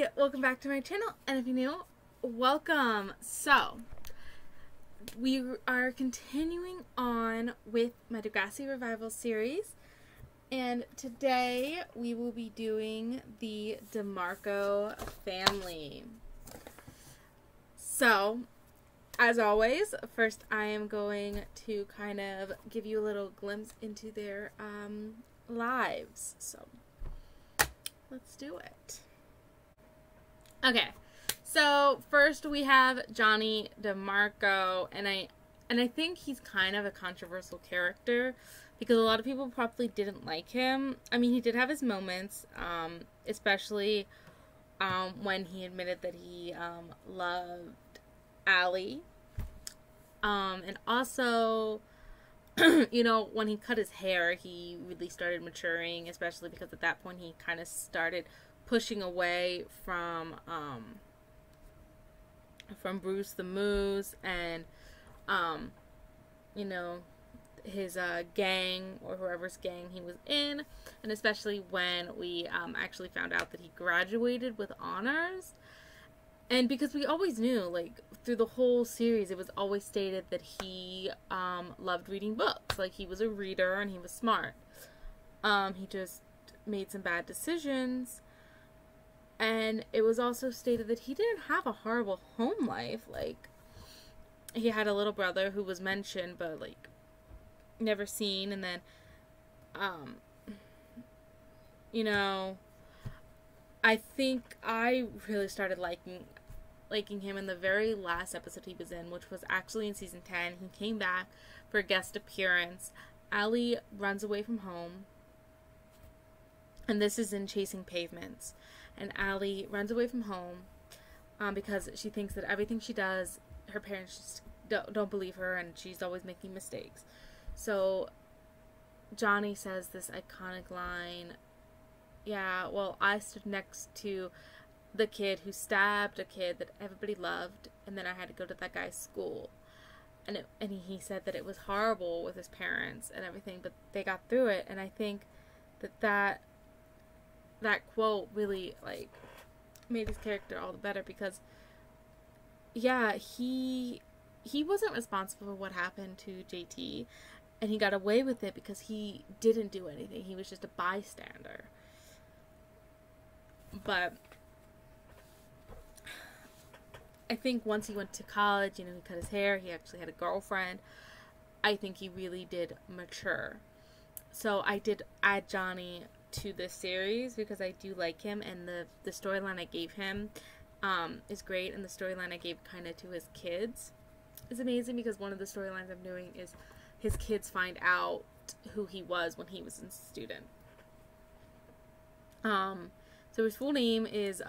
Hi, welcome back to my channel, and if you're new, welcome. So, we are continuing on with my Degrassi Revival series, and today we will be doing the DiMarco family. So, as always, first I am going to kind of give you a little glimpse into their lives. So, let's do it. Okay, so first we have Johnny DiMarco, and I think he's kind of a controversial character because a lot of people probably didn't like him. I mean, he did have his moments, especially when he admitted that he loved Allie, and also, you know, when he cut his hair, he really started maturing, especially because at that point he kind of started pushing away from Bruce the Moose and, you know, his gang, or whoever's gang he was in, and especially when we actually found out that he graduated with honors. And because we always knew, like, through the whole series, it was always stated that he loved reading books. Like, he was a reader and he was smart. He just made some bad decisions. And it was also stated that he didn't have a horrible home life. Like, he had a little brother who was mentioned, but, like, never seen. And then, you know, I think I really started liking him in the very last episode he was in, which was actually in season 10. He came back for a guest appearance. Allie runs away from home, and this is in Chasing Pavements. And Allie runs away from home because she thinks that everything she does, her parents just don't believe her, and she's always making mistakes. So Johnny says this iconic line, "Yeah, well, I stood next to the kid who stabbed a kid that everybody loved, and then I had to go to that guy's school." And he said that it was horrible with his parents and everything, but they got through it. And I think that quote really, like, made his character all the better because, yeah, he wasn't responsible for what happened to JT, and he got away with it because he didn't do anything. He was just a bystander. But I think once he went to college, you know, he cut his hair, he actually had a girlfriend, I think he really did mature. So I did add Johnny to this series because I do like him, and the storyline I gave him is great, and the storyline I gave kind of to his kids is amazing because one of the storylines I'm doing is his kids find out who he was when he was a student. So his full name is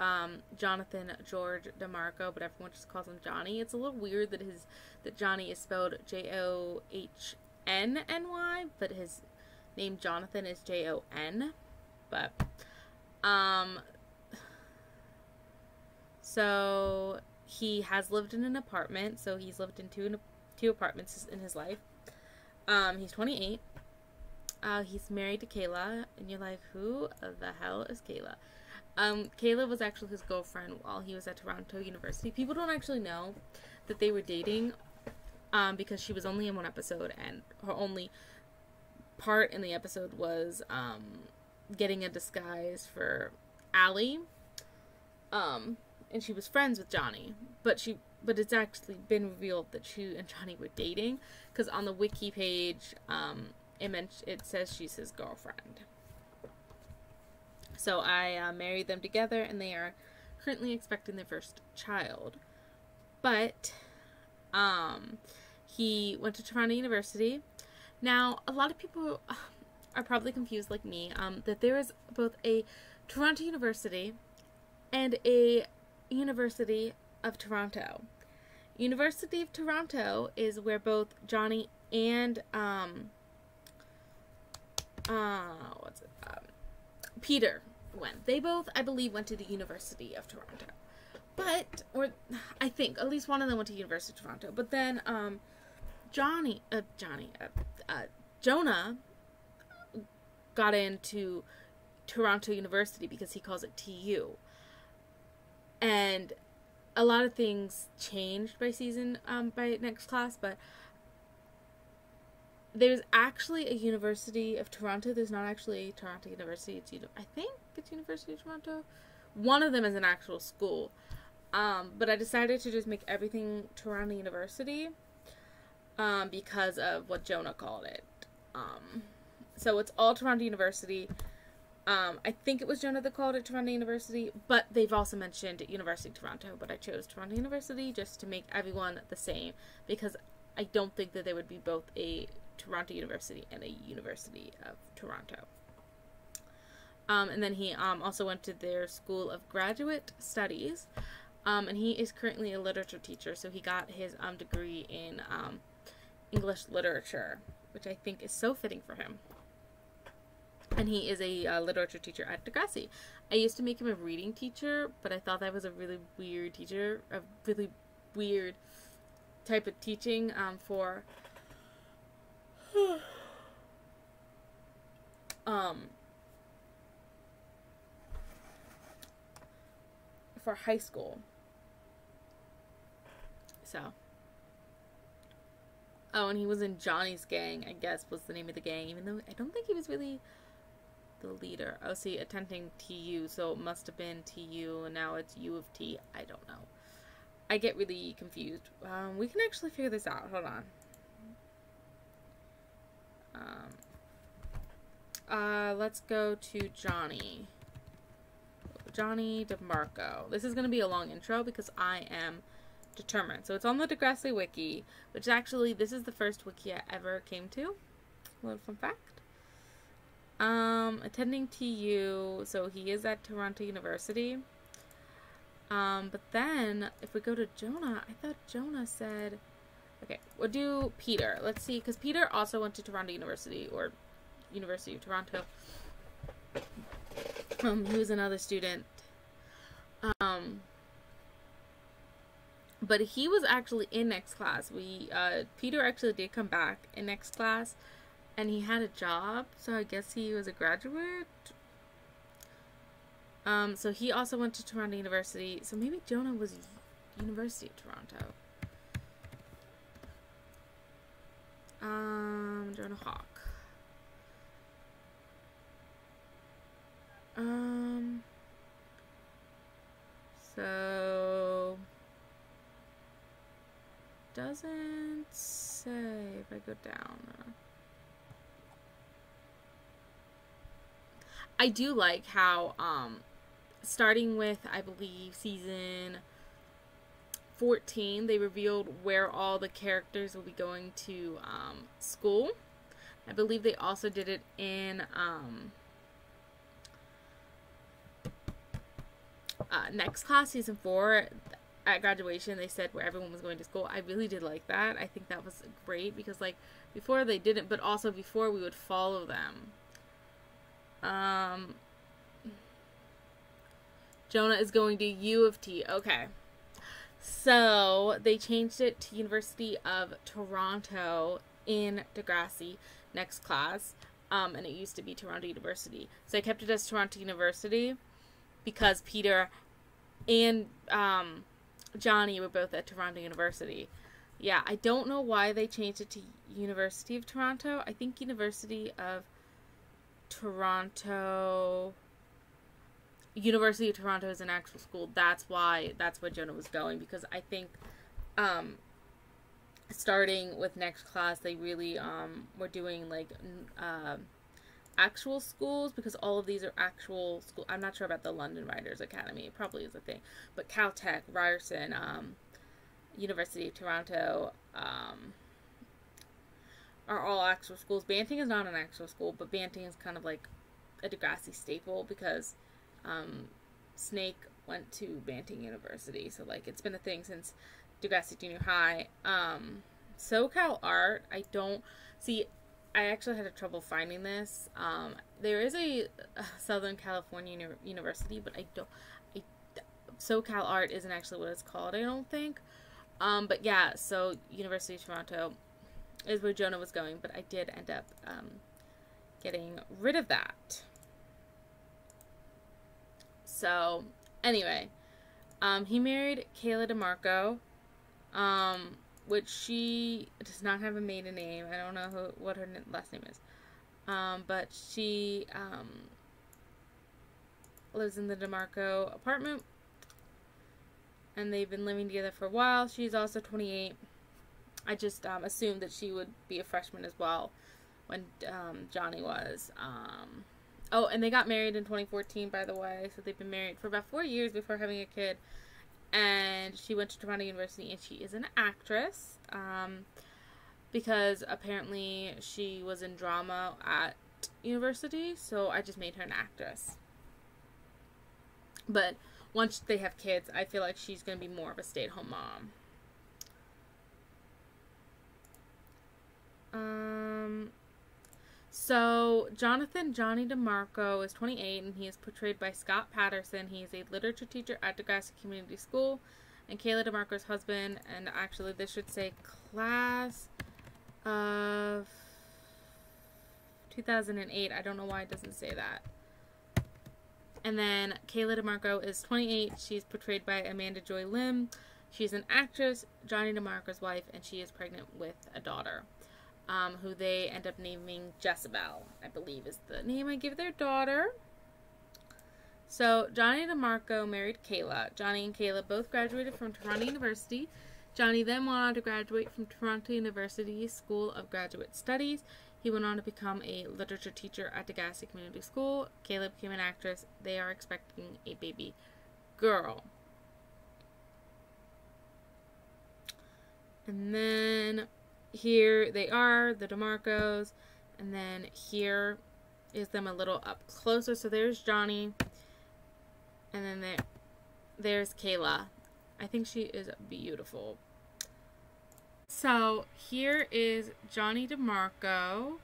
Jonathan George DiMarco, but everyone just calls him Johnny. It's a little weird that Johnny is spelled Johnnny, but his name Jonathan is Jon. But so he has lived in an apartment. So he's lived in two apartments in his life. He's 28. He's married to Kayla, and you're like, who the hell is Kayla? Kayla was actually his girlfriend while he was at Toronto University. People don't actually know that they were dating, because she was only in one episode, and her only part in the episode was, getting a disguise for Allie, and she was friends with Johnny, but it's actually been revealed that she and Johnny were dating, because on the wiki page, it says she's his girlfriend. So I married them together, and they are currently expecting their first child. But he went to Toronto University. Now, a lot of people are probably confused, like me, that there is both a Toronto University and a University of Toronto. University of Toronto is where both Johnny and Peter went. They both, I believe, went to the University of Toronto. But, or I think at least one of them went to University of Toronto. But then Jonah got into Toronto University because he calls it TU. And a lot of things changed by next class, but there's actually a University of Toronto. There's not actually Toronto University. I think it's University of Toronto. One of them is an actual school. But I decided to just make everything Toronto University because of what Jonah called it. So it's all Toronto University. I think it was Jonah that called it Toronto University, but they've also mentioned University of Toronto, but I chose Toronto University just to make everyone the same, because I don't think that there would be both a Toronto University and a University of Toronto. And then he also went to their School of Graduate Studies, and he is currently a literature teacher, so he got his degree in English literature, which I think is so fitting for him. And he is a literature teacher at Degrassi. I used to make him a reading teacher, but I thought that was a really weird teacher, a really weird type of teaching for high school. So, oh, and he was in Johnny's gang, I guess was the name of the gang, even though I don't think he was really the leader. Oh, see, attending TU, so it must have been TU, and now it's U of T. I don't know. I get really confused. We can actually figure this out. Hold on. Let's go to Johnny. Johnny DiMarco. This is going to be a long intro because I am determined. So it's on the Degrassi wiki, which actually, this is the first wiki I ever came to. A little fun fact. Attending TU, so he is at Toronto University. But then, if we go to Jonah, I thought Jonah said, okay, we'll do Peter. Let's see, because Peter also went to Toronto University, or University of Toronto. He was another student. But he was actually in next class. Peter actually did come back in next class, and he had a job, so I guess he was a graduate. So he also went to Toronto University, so maybe Jonah was University of Toronto. Jonah Hawk. So doesn't say if I go down. I do like how, starting with, I believe, season 14, they revealed where all the characters will be going to, school. I believe they also did it in, next class, season 4. At graduation, they said where everyone was going to school. I really did like that. I think that was great, because, like, before they didn't, but also before we would follow them. Jonah is going to U of T. Okay. So, they changed it to University of Toronto in Degrassi next class. And it used to be Toronto University. So I kept it as Toronto University because Peter and Johnny were both at Toronto University. Yeah, I don't know why they changed it to University of Toronto. I think University of Toronto is an actual school. That's where Jonah was going, because I think starting with next class they really were doing like actual schools, because all of these are actual school. I'm not sure about the London Writers Academy. It probably is a thing, but Caltech, Ryerson, University of Toronto are all actual schools. Banting is not an actual school, but Banting is kind of like a Degrassi staple, because Snake went to Banting University, so like it's been a thing since Degrassi Junior High. SoCal Art, I actually had trouble finding this. There is a Southern California University, but SoCal Art isn't actually what it's called, I don't think. But yeah, so University of Toronto is where Jonah was going, but I did end up getting rid of that. So, anyway, He married Kayla DiMarco, which she does not have a maiden name. I don't know what her last name is. But she lives in the DiMarco apartment, and they've been living together for a while. She's also 28. I just assumed that she would be a freshman as well when Johnny was. Oh, and they got married in 2014, by the way. So they've been married for about 4 years before having a kid. And she went to Toronto University, and she is an actress. Because apparently she was in drama at university, so I just made her an actress. But once they have kids, I feel like she's going to be more of a stay-at-home mom. So Jonathan Johnny DiMarco is 28, and he is portrayed by Scott Patterson. He is a literature teacher at Degrassi Community School, and Kayla DiMarco's husband. And actually, this should say class of 2008. I don't know why it doesn't say that. And then Kayla DiMarco is 28. She's portrayed by Amanda Joy Lim. She's an actress, Johnny DiMarco's wife, and she is pregnant with a daughter, who they end up naming Jezebel, I believe is the name I give their daughter. So Johnny DiMarco married Kayla. Johnny and Kayla both graduated from Toronto University. Johnny then went on to graduate from Toronto University School of Graduate Studies. He went on to become a literature teacher at Degrassi Community School. Kayla became an actress. They are expecting a baby girl. And then here they are, the DiMarcos. And then here is them a little up closer. So there's Johnny. And then there's Kayla. I think she is beautiful. So here is Johnny DiMarco.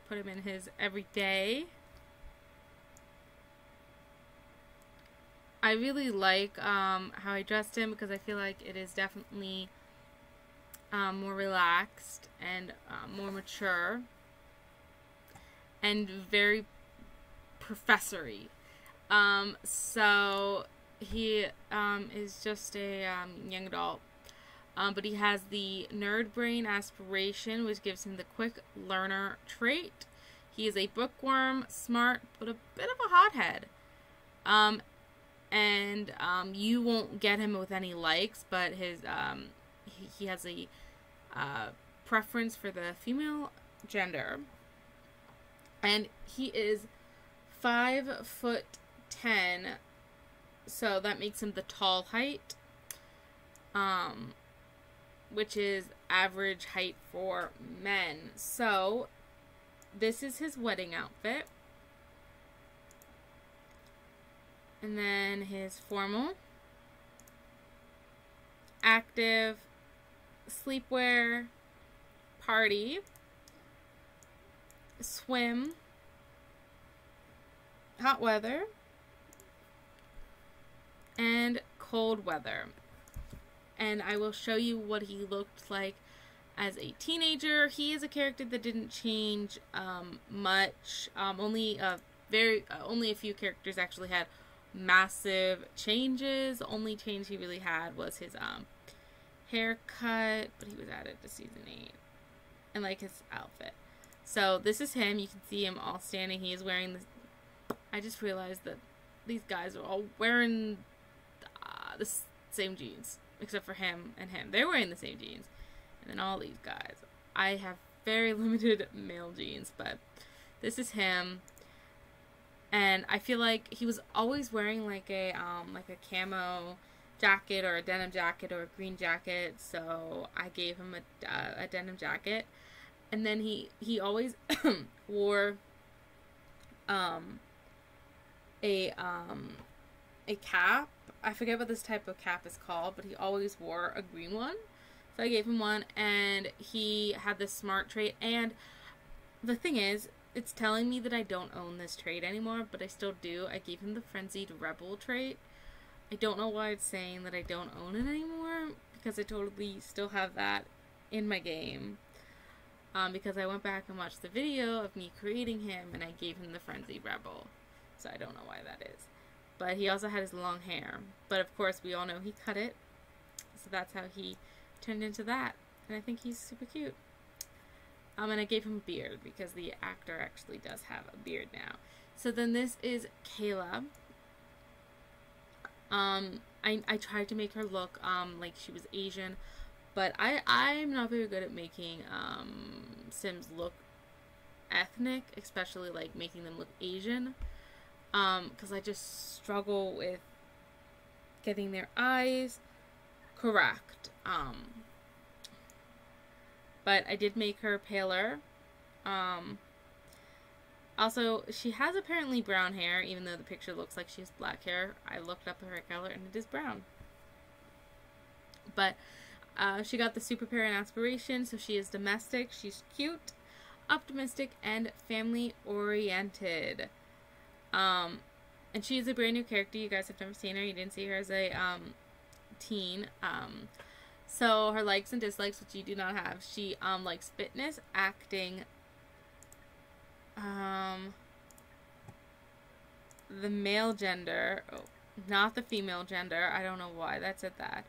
Put him in his everyday. I really like how I dressed him because I feel like it is definitely more relaxed and more mature and very professory. So he is just a young adult, but he has the nerd brain aspiration, which gives him the quick learner trait. He is a bookworm, smart, but a bit of a hothead. And you won't get him with any likes, but his he has a preference for the female gender, and he is 5'10", so that makes him the tall height, which is average height for men. So this is his wedding outfit. And then his formal, active, sleepwear, party, swim, hot weather, and cold weather. And I will show you what he looked like as a teenager. He is a character that didn't change much. Only a few characters actually had massive changes. The only change he really had was his haircut, but he was added to season 8, and like his outfit. So this is him. You can see him all standing. He is wearing this. I just realized that these guys are all wearing the same jeans, except for him and him. They're wearing the same jeans, and then all these guys. I have very limited male jeans, but this is him. And I feel like he was always wearing like a camo jacket or a denim jacket or a green jacket, so I gave him a denim jacket. And then he always wore a cap. I forget what this type of cap is called, but he always wore a green one. So I gave him one, and he had this smart trait. And the thing is, it's telling me that I don't own this trait anymore, but I still do. I gave him the frenzied rebel trait. I don't know why it's saying that I don't own it anymore, because I totally still have that in my game. Because I went back and watched the video of me creating him, and I gave him the frenzied rebel. so I don't know why that is. But he also had his long hair. But of course, we all know he cut it. So that's how he turned into that. And I think he's super cute. And I gave him a beard because the actor actually does have a beard now. So then this is Kayla. I tried to make her look like she was Asian, but I'm not very good at making Sims look ethnic, especially like making them look Asian, because I just struggle with getting their eyes correct. But I did make her paler. Also, she has apparently brown hair, even though the picture looks like she has black hair. I looked up her hair color, and it is brown. But she got the super parent aspiration, so she is domestic. She's cute, optimistic, and family-oriented. And she is a brand new character. You guys have never seen her. You didn't see her as a teen. So her likes and dislikes, which you do not have. She likes fitness, acting, the male gender, not the female gender. I don't know why that said that.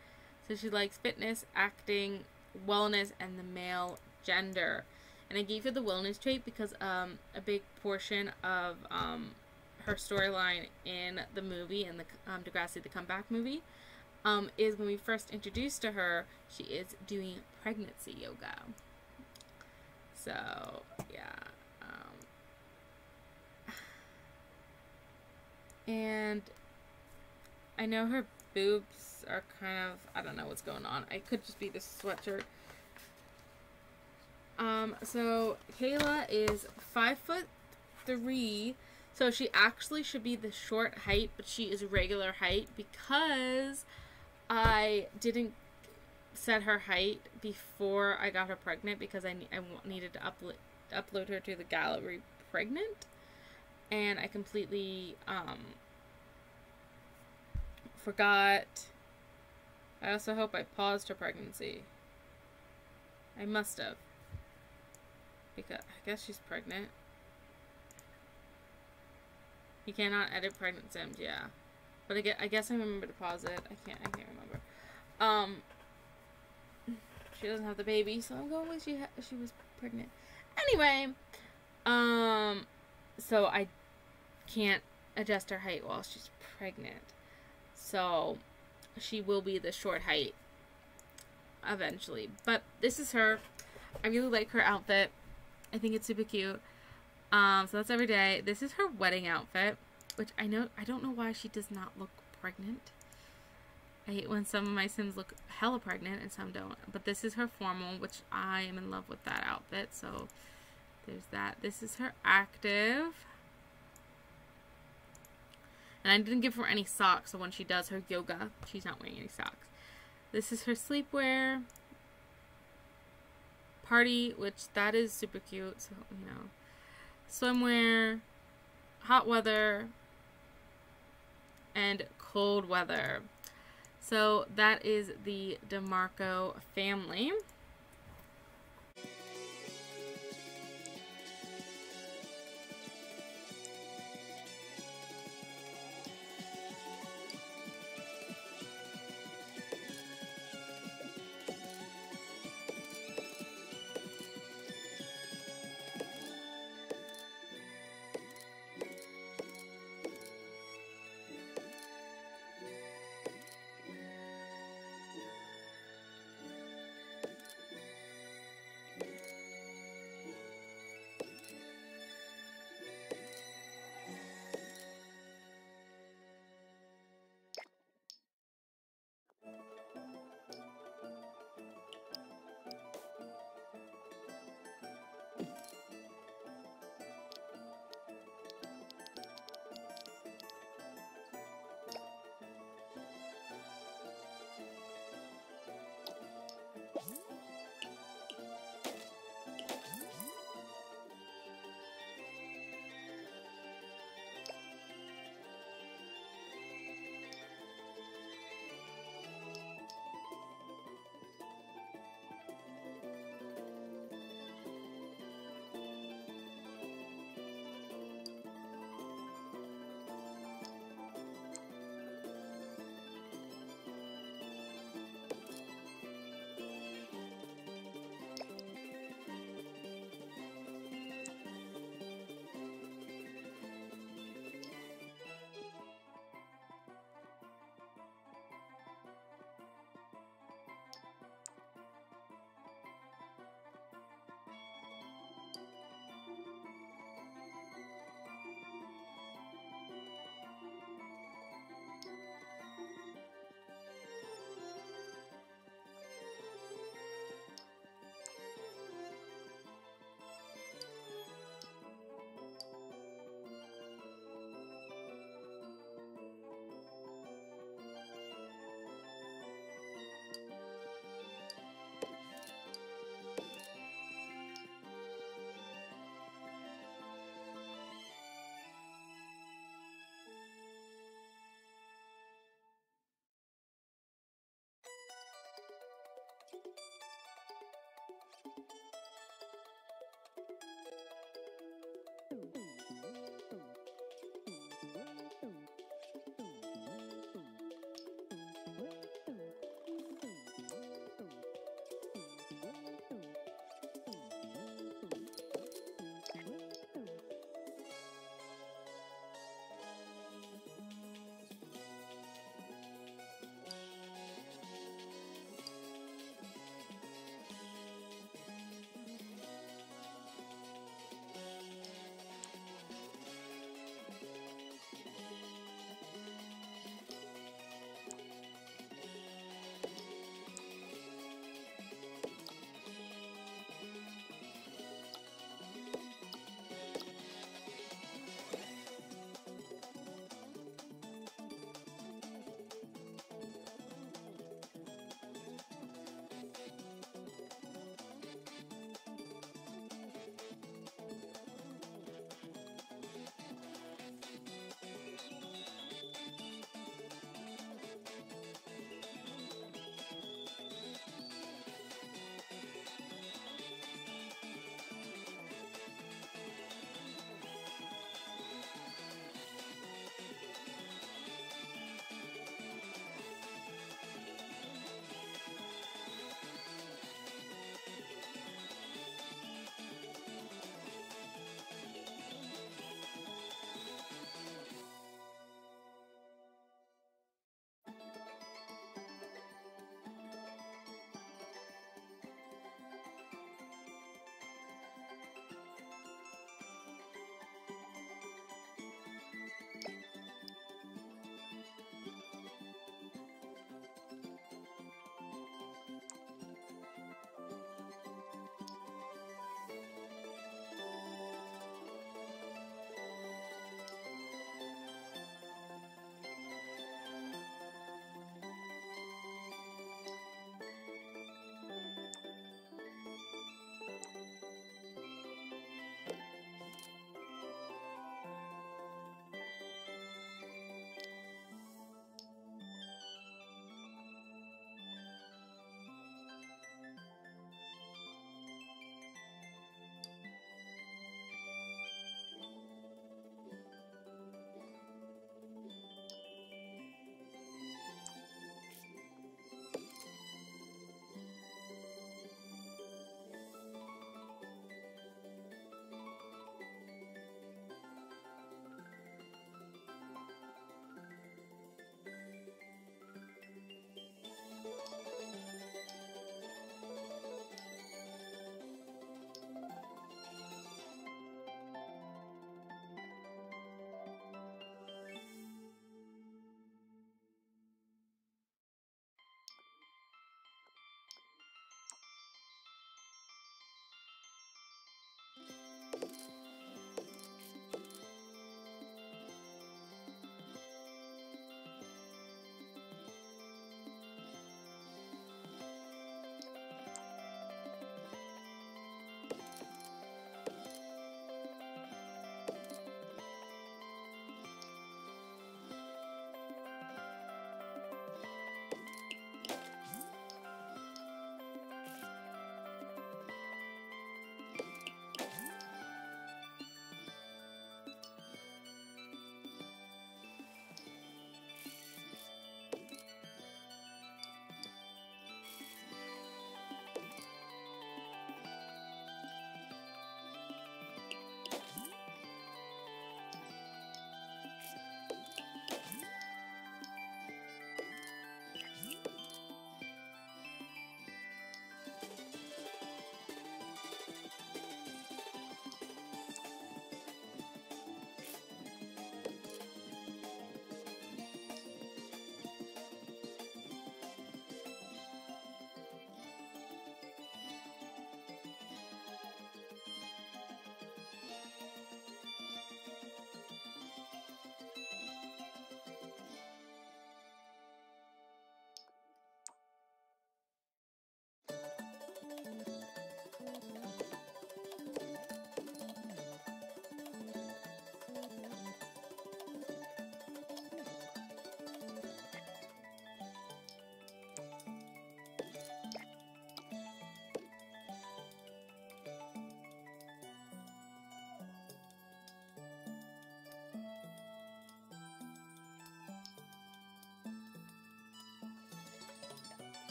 So she likes fitness, acting, wellness, and the male gender. And I gave her the wellness trait because a big portion of her storyline in the movie, in the Degrassi the Comeback movie, is when we first introduced to her, she is doing pregnancy yoga. So, yeah. And I know her boobs are kind of, I don't know what's going on. I could just be this sweatshirt. So Kayla is 5'3", so she actually should be the short height, but she is regular height because I didn't set her height before I got her pregnant because I needed to upload her to the gallery pregnant. And I completely forgot. I also hope I paused her pregnancy. I must have. Because I guess she's pregnant. You cannot edit pregnant Sims, yeah. But I guess I remember to pause it. I can't remember. She doesn't have the baby, so I'm going with she was pregnant. Anyway, so I can't adjust her height while she's pregnant. So she will be the short height eventually. But this is her. I really like her outfit. I think it's super cute. So that's every day. This is her wedding outfit, which I don't know why she does not look pregnant. I hate when some of my Sims look hella pregnant and some don't. But this is her formal, which I am in love with that outfit. So there's that. This is her active. And I didn't give her any socks, so when she does her yoga, she's not wearing any socks. This is her sleepwear. Party, which that is super cute. So, you know. Swimwear. Hot weather. And cold weather. So that is the DiMarco family.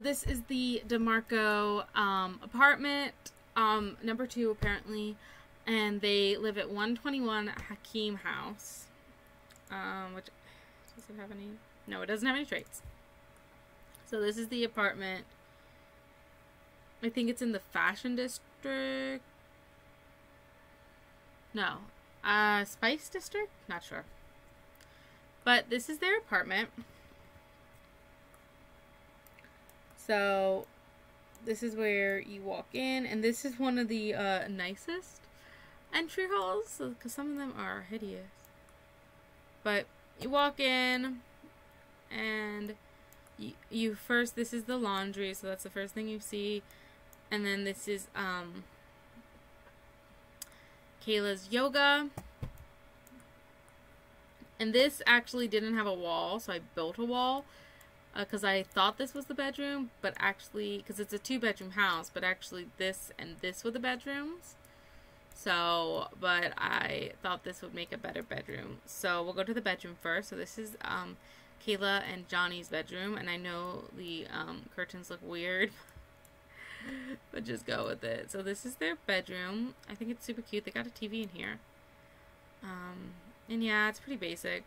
This is the DiMarco apartment, number 2 apparently, and they live at 121 Hakeem House, which, does it have any? No, it doesn't have any traits. So this is the apartment. I think it's in the Fashion District. No, Spice District? Not sure. But this is their apartment. So this is where you walk in, and this is one of the nicest entry halls, because some of them are hideous. But you walk in, and you first, this is the laundry, so that's the first thing you see. And then this is Kayla's yoga. And this actually didn't have a wall, so I built a wall. Because I thought this was the bedroom, but actually, because it's a 2-bedroom house, but actually this and this were the bedrooms. So, but I thought this would make a better bedroom. So we'll go to the bedroom first. So this is Kayla and Johnny's bedroom, and I know the curtains look weird, but just go with it. So this is their bedroom. I think it's super cute. They got a TV in here. And yeah, it's pretty basic.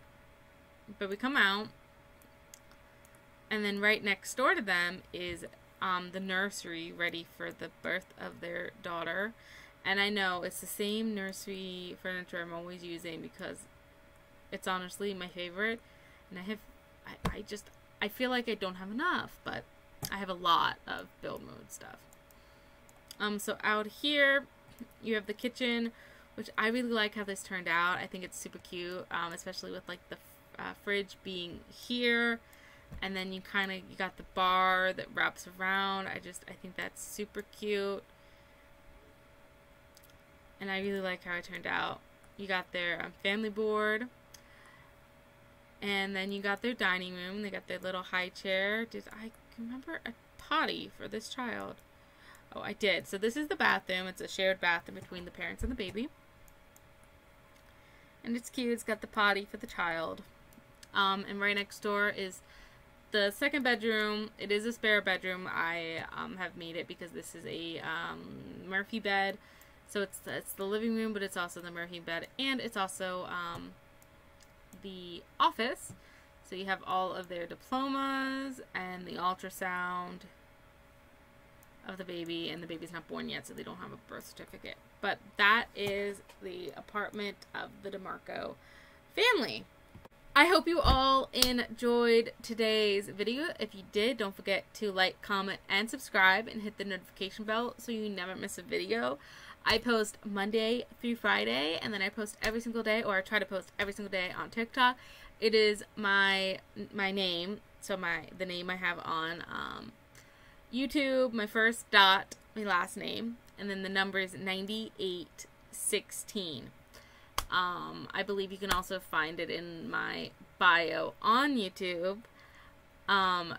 But we come out. And then right next door to them is the nursery ready for the birth of their daughter. And I know it's the same nursery furniture I'm always using because it's honestly my favorite. And I feel like I don't have enough, but I have a lot of build mode stuff. So out here you have the kitchen, which I really like how this turned out. I think it's super cute, especially with like the fridge being here. And then you got the bar that wraps around. I think that's super cute. And I really like how it turned out. You got their family board. And then you got their dining room. They got their little high chair. Did I remember a potty for this child? Oh, I did. So this is the bathroom. It's a shared bathroom between the parents and the baby. And it's cute. It's got the potty for the child. And right next door is the second bedroom. It is a spare bedroom. I have made it because this is a Murphy bed. So it's the living room, but it's also the Murphy bed, and it's also the office. So you have all of their diplomas and the ultrasound of the baby, and the baby's not born yet, so they don't have a birth certificate. But that is the apartment of the DiMarco family. I hope you all enjoyed today's video. If you did, don't forget to like, comment, and subscribe, and hit the notification bell so you never miss a video. I post Monday through Friday, and then I post every single day, or I try to post every single day on TikTok. It is my name, so the name I have on YouTube, my first dot, my last name, and then the number is 9816. I believe you can also find it in my bio on YouTube.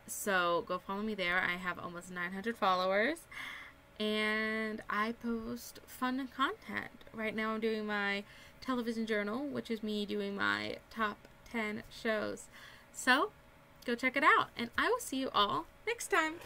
So go follow me there. I have almost 900 followers, and I post fun content. Right now I'm doing my television journal, which is me doing my top 10 shows. So go check it out, and I will see you all next time.